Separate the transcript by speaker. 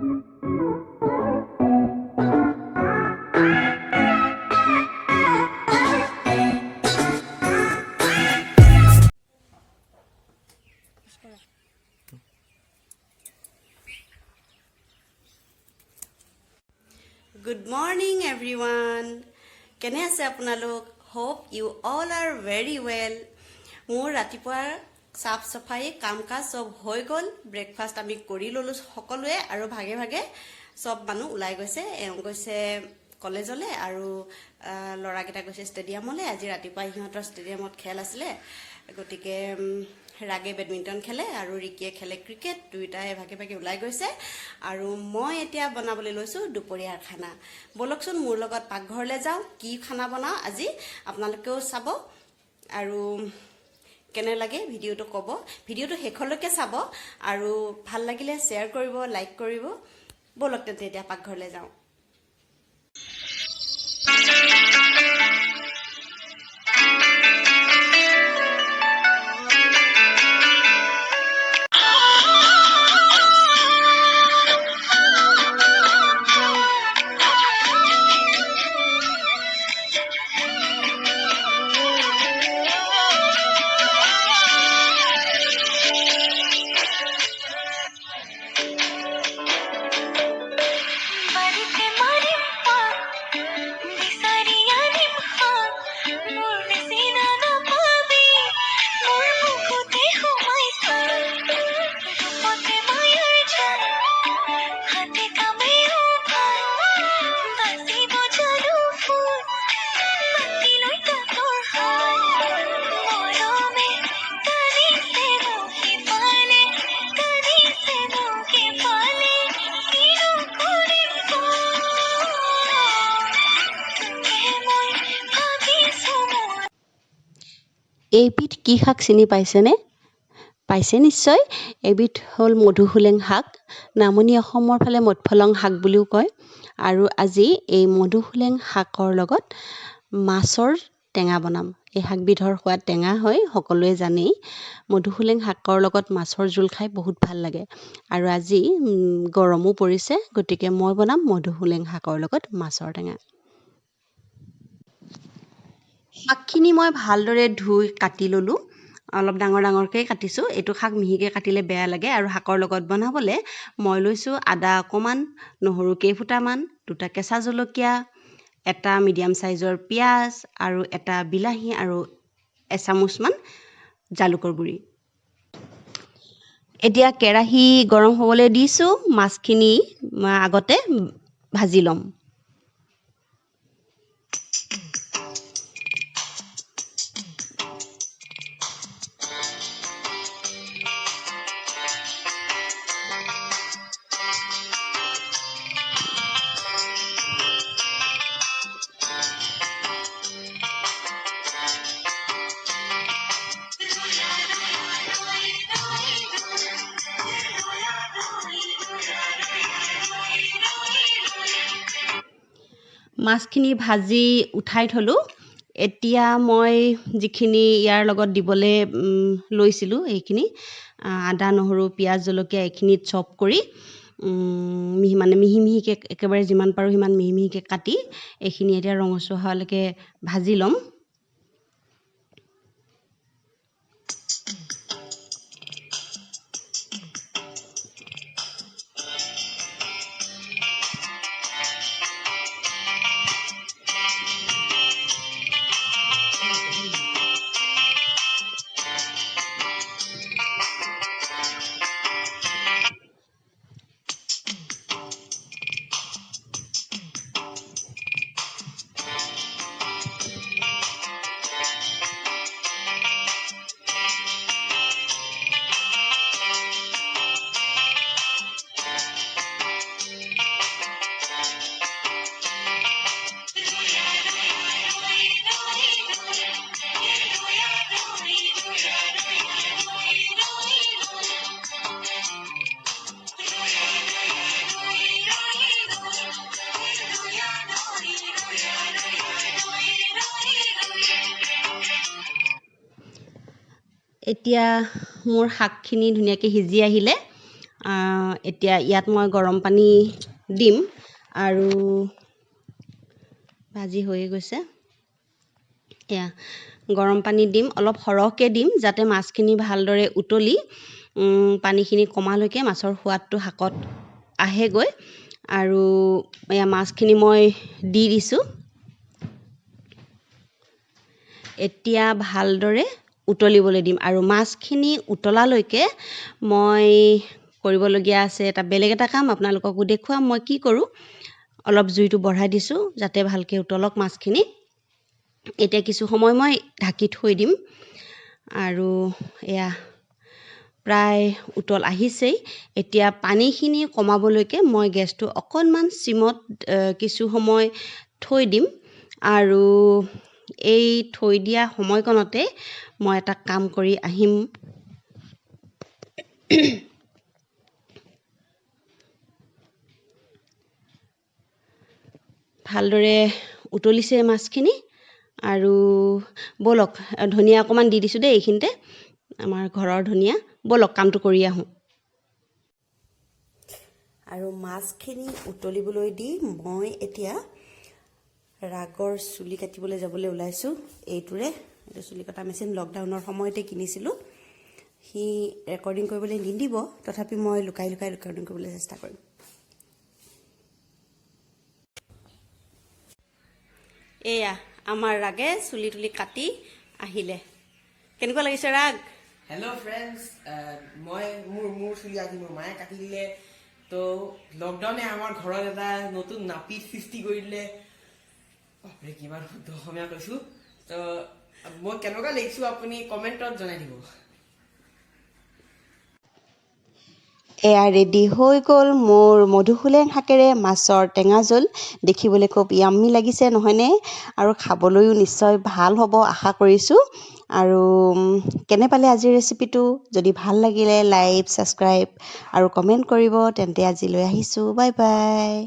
Speaker 1: Good morning everyone. কেনে আছে আপোনালোক? Hope you all are very well. মোৰ ৰাতিপুৱাৰ সাফ সফাই কাম কাজ সব হৈ গল। ব্ৰেকফাষ্ট আমি কৰি ললো সকলোৱে আৰু ভাগে ভাগে সব মানুহ ওলাই গৈছে। গৈছে কলেজলে আৰু লৰাকেইটা গৈছে ষ্টেডিয়ামলে। আজি ৰাতিপুৱা ইহঁতৰ ষ্টেডিয়ামত খেল আছিলে, গতিকে ৰাগে বেডমিণ্টন খেলে আৰু ৰিকিয়ে খেলে ক্ৰিকেট। দুইটাই ভাগে ভাগে ওলাই গৈছে আৰু মই এতিয়া বনাবলৈ লৈছোঁ দুপৰীয়াৰ খানা। বলকচোন মোৰ লগত পাকঘৰলৈ যাওঁ, কি খানা বনাওঁ আজি আপোনালোকেও চাব আৰু কেনে লাগে ভিডিঅ'টো ক'ব। ভিডিঅ'টো শেষলৈকে চাব আৰু ভাল লাগিলে শ্বেয়াৰ কৰিব, লাইক কৰিব। বলক তেন্তে এতিয়া পাকঘৰলৈ যাওঁ। এইবিধ কি শাক চিনি পাইছেনে? পাইছে নিশ্চয়। এবিধ হ'ল মধুসোলেং শাক। নামনি অসমৰ ফালে মধুসোলেং শাক বুলিও কয়। আৰু আজি এই মধুসোলেং শাকৰ লগত মাছৰ টেঙা বনাম। এই শাকবিধৰ সোৱাদ টেঙা হয়, সকলোৱে জানেই। মধুসোলেং শাকৰ লগত মাছৰ জোল খাই বহুত ভাল লাগে। আৰু আজি গৰমো পৰিছে, গতিকে মই বনাম মধুসোলেং শাকৰ লগত মাছৰ টেঙা। শাকখিনি মই ভালদৰে ধুই কাটি ল'লোঁ। অলপ ডাঙৰ ডাঙৰকৈ কাটিছোঁ। এইটো শাক মিহিকৈ কাটিলে বেয়া লাগে। আৰু শাকৰ লগত বনাবলৈ মই লৈছোঁ আদা অকণমান, নহৰু কেইফুটামান, দুটা কেঁচা জলকীয়া, এটা মিডিয়াম চাইজৰ পিঁয়াজ আৰু এটা বিলাহী আৰু এচামুচমান জালুকৰ গুড়ি। এতিয়া কেৰাহী গৰম হ'বলৈ দিছোঁ। মাছখিনি আগতে ভাজি ল'ম। মাছখিনি ভাজি উঠাই থলোঁ। এতিয়া মই যিখিনি ইয়াৰ লগত দিবলৈ লৈছিলোঁ এইখিনি আদা, নহৰু, পিঁয়াজ, জলকীয়া এইখিনি চপ কৰি মিহি মিহিকৈ একেবাৰে যিমান পাৰোঁ সিমান মিহি মিহিকৈ কাটি এইখিনি এতিয়া ৰঙচুৱা হোৱালৈকে ভাজি ল'ম। এতিয়া মোৰ শাকখিনি ধুনীয়াকৈ সিজি আহিলে এতিয়া ইয়াত মই গৰম পানী দিম আৰু ভাজি হৈ গৈছে। এয়া গৰম পানী দিম, অলপ সৰহকৈ দিম যাতে মাছখিনি ভালদৰে উতলি পানীখিনি কমালৈকে মাছৰ সোৱাদটো শাকত আহেগৈ। আৰু এয়া মাছখিনি মই দি দিছোঁ। এতিয়া ভালদৰে উতলিবলৈ দিম আৰু মাছখিনি উতলালৈকে মই কৰিবলগীয়া আছে বেলেগ এটা কাম, আপোনালোককো দেখুৱাম মই কি কৰোঁ। অলপ জুইটো বঢ়াই দিছোঁ যাতে ভালকৈ উতলক মাছখিনি। এতিয়া কিছু সময় মই ঢাকি থৈ দিম আৰু এয়া প্ৰায় উতল আহিছেই। এতিয়া পানীখিনি কমাবলৈকে মই গেছটো অকণমান চিমত কিছু সময় থৈ দিম আৰু এই থৈ দিয়া সময়কণতে মই এটা কাম কৰি আহিম। ভালদৰে উতলিছে মাছখিনি আৰু ব'লক ধনিয়া অকণমান দি দিছোঁ দেই এইখিনিতে, আমাৰ ঘৰৰ ধনিয়া। ব'লক কামটো কৰি আহোঁ। আৰু মাছখিনি উতলিবলৈ দি মই এতিয়া ৰাগৰ চুলি কাটিবলৈ যাবলৈ ওলাইছোঁ। এইটো চুলি কটা মেচিন লকডাউনৰ সময়তে কিনিছিলোঁ। সি ৰেকৰ্ডিং কৰিবলৈ নিদিব, তথাপি মই লুকাই লুকাই ৰেকৰ্ডিং কৰিবলৈ চেষ্টা কৰিম। এয়া আমাৰ ৰাগে চুলি তুলি কাটি আহিলে। কেনেকুৱা লাগিছে ৰাগ?
Speaker 2: হেল্ল' ফ্ৰেণ্ডছ, মই মোৰ চুলি আজি মোৰ মায়ে কাটি দিলে। তো লকডাউনে আমাৰ ঘৰত এটা নতুন নাপিত সৃষ্টি কৰি দিলে। বাপৰে কিমান শুদ্ধ অসমীয়া কৈছোঁ। তো মই কেনেকুৱা লাগিছোঁ আপুনি কমেণ্টত জনাই দিব।
Speaker 1: এয়া ৰেডি হৈ গ'ল মোৰ মধুসোলেং শাকেৰে মাছৰ টেঙা জোল। দেখিবলৈ খুব য়াম্মি লাগিছে নহয়নে? আৰু খাবলৈও নিশ্চয় ভাল হ'ব আশা কৰিছোঁ। আৰু কেনে পালে আজিৰ ৰেচিপিটো? যদি ভাল লাগিলে লাইক, ছাবস্ক্ৰাইব আৰু কমেণ্ট কৰিব। তেন্তে আজিলৈ আহিছোঁ, বাই বাই।